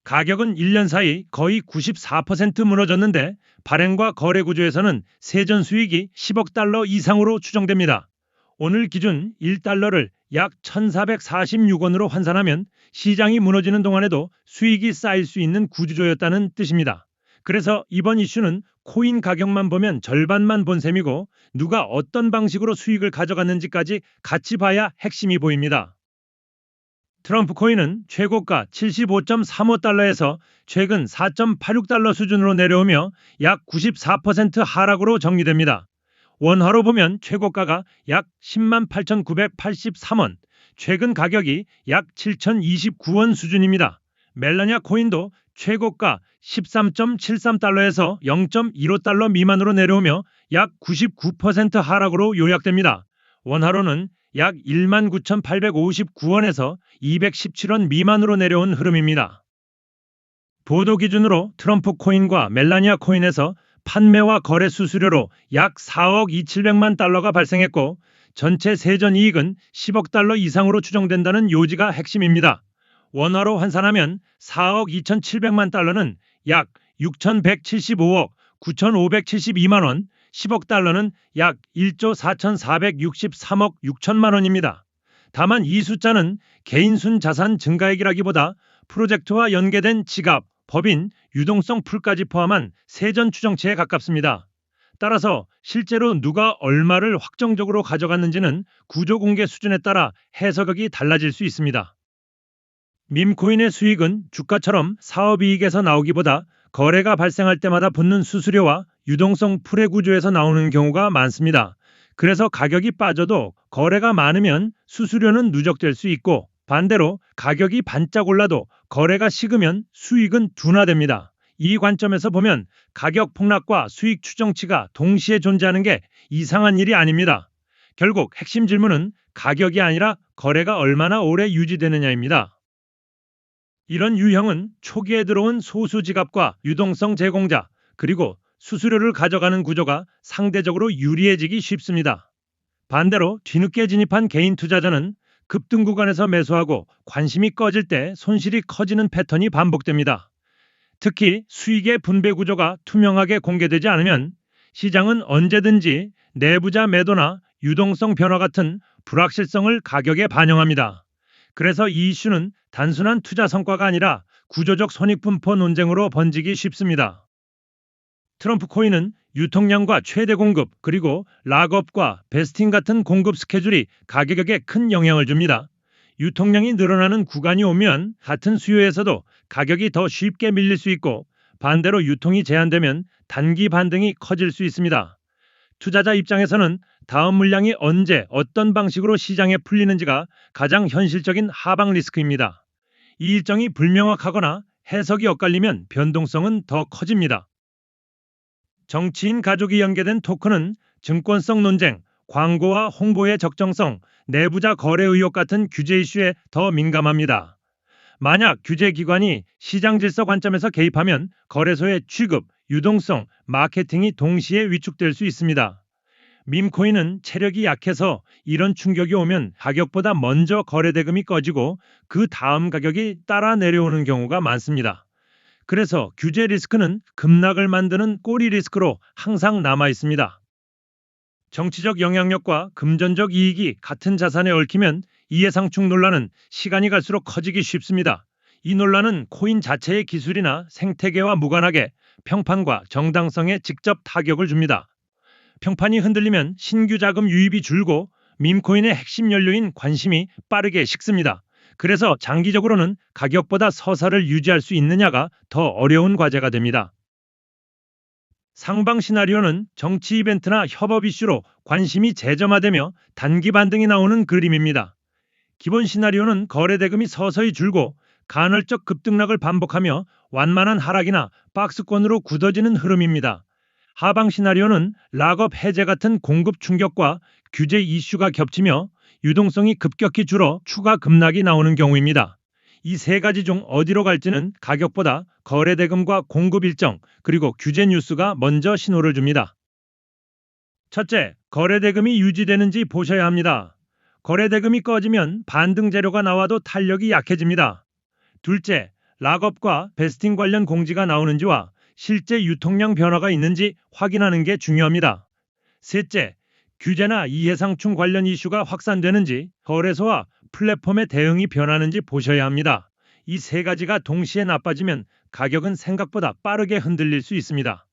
가격은 1년 사이 거의 94% 무너졌는데 발행과 거래 구조에서는 세전 수익이 10억 달러 이상으로 추정됩니다. 오늘 기준 1달러를 약 1,446원으로 환산하면 시장이 무너지는 동안에도 수익이 쌓일 수 있는 구조였다는 뜻입니다. 그래서 이번 이슈는 코인 가격만 보면 절반만 본 셈이고 누가 어떤 방식으로 수익을 가져갔는지까지 같이 봐야 핵심이 보입니다. 트럼프 코인은 최고가 75.35달러에서 최근 4.86달러 수준으로 내려오며 약 94% 하락으로 정리됩니다. 원화로 보면 최고가가 약 108,983원, 최근 가격이 약 7,029원 수준입니다. 멜라니아 코인도 최고가 13.73달러에서 0.15달러 미만으로 내려오며 약 99% 하락으로 요약됩니다. 원화로는 약 19,859원에서 217원 미만으로 내려온 흐름입니다. 보도 기준으로 트럼프 코인과 멜라니아 코인에서 판매와 거래 수수료로 약 4억 2,700만 달러가 발생했고 전체 세전 이익은 10억 달러 이상으로 추정된다는 요지가 핵심입니다. 원화로 환산하면 4억 2,700만 달러는 약 6,175억 9,572만 원, 10억 달러는 약 1조 4,463억 6천만 원입니다. 다만 이 숫자는 개인 순 자산 증가액이라기보다 프로젝트와 연계된 지갑, 법인, 유동성 풀까지 포함한 세전 추정치에 가깝습니다. 따라서 실제로 누가 얼마를 확정적으로 가져갔는지는 구조 공개 수준에 따라 해석이 달라질 수 있습니다. 밈코인의 수익은 주가처럼 사업이익에서 나오기보다 거래가 발생할 때마다 붙는 수수료와 유동성 풀의 구조에서 나오는 경우가 많습니다. 그래서 가격이 빠져도 거래가 많으면 수수료는 누적될 수 있고 반대로 가격이 반짝 올라도 거래가 식으면 수익은 둔화됩니다. 이 관점에서 보면 가격 폭락과 수익 추정치가 동시에 존재하는 게 이상한 일이 아닙니다. 결국 핵심 질문은 가격이 아니라 거래가 얼마나 오래 유지되느냐입니다. 이런 유형은 초기에 들어온 소수 지갑과 유동성 제공자 그리고 수수료를 가져가는 구조가 상대적으로 유리해지기 쉽습니다. 반대로 뒤늦게 진입한 개인 투자자는 급등 구간에서 매수하고 관심이 꺼질 때 손실이 커지는 패턴이 반복됩니다. 특히 수익의 분배 구조가 투명하게 공개되지 않으면 시장은 언제든지 내부자 매도나 유동성 변화 같은 불확실성을 가격에 반영합니다. 그래서 이 이슈는 단순한 투자 성과가 아니라 구조적 손익분포 논쟁으로 번지기 쉽습니다. 트럼프 코인은 유통량과 최대 공급 그리고 락업과 베스팅 같은 공급 스케줄이 가격에 큰 영향을 줍니다. 유통량이 늘어나는 구간이 오면 같은 수요에서도 가격이 더 쉽게 밀릴 수 있고 반대로 유통이 제한되면 단기 반등이 커질 수 있습니다. 투자자 입장에서는 다음 물량이 언제 어떤 방식으로 시장에 풀리는지가 가장 현실적인 하방 리스크입니다. 이 일정이 불명확하거나 해석이 엇갈리면 변동성은 더 커집니다. 정치인 가족이 연계된 토큰은 증권성 논쟁, 광고와 홍보의 적정성, 내부자 거래 의혹 같은 규제 이슈에 더 민감합니다. 만약 규제기관이 시장 질서 관점에서 개입하면 거래소의 취급, 유동성, 마케팅이 동시에 위축될 수 있습니다. 밈코인은 체력이 약해서 이런 충격이 오면 가격보다 먼저 거래대금이 꺼지고 그 다음 가격이 따라 내려오는 경우가 많습니다. 그래서 규제 리스크는 급락을 만드는 꼬리 리스크로 항상 남아 있습니다. 정치적 영향력과 금전적 이익이 같은 자산에 얽히면 이해상충 논란은 시간이 갈수록 커지기 쉽습니다. 이 논란은 코인 자체의 기술이나 생태계와 무관하게 평판과 정당성에 직접 타격을 줍니다. 평판이 흔들리면 신규 자금 유입이 줄고 밈코인의 핵심 연료인 관심이 빠르게 식습니다. 그래서 장기적으로는 가격보다 서사를 유지할 수 있느냐가 더 어려운 과제가 됩니다. 상방 시나리오는 정치 이벤트나 협업 이슈로 관심이 재점화되며 단기 반등이 나오는 그림입니다. 기본 시나리오는 거래 대금이 서서히 줄고 간헐적 급등락을 반복하며 완만한 하락이나 박스권으로 굳어지는 흐름입니다. 하방 시나리오는 락업 해제 같은 공급 충격과 규제 이슈가 겹치며 유동성이 급격히 줄어 추가 급락이 나오는 경우입니다. 이 세 가지 중 어디로 갈지는 가격보다 거래 대금과 공급 일정 그리고 규제 뉴스가 먼저 신호를 줍니다. 첫째, 거래 대금이 유지되는지 보셔야 합니다. 거래 대금이 꺼지면 반등 재료가 나와도 탄력이 약해집니다. 둘째, 락업과 베스팅 관련 공지가 나오는지와 실제 유통량 변화가 있는지 확인하는 게 중요합니다. 셋째, 규제나 이해상충 관련 이슈가 확산되는지, 거래소와 플랫폼의 대응이 변하는지 보셔야 합니다. 이 세 가지가 동시에 나빠지면 가격은 생각보다 빠르게 흔들릴 수 있습니다.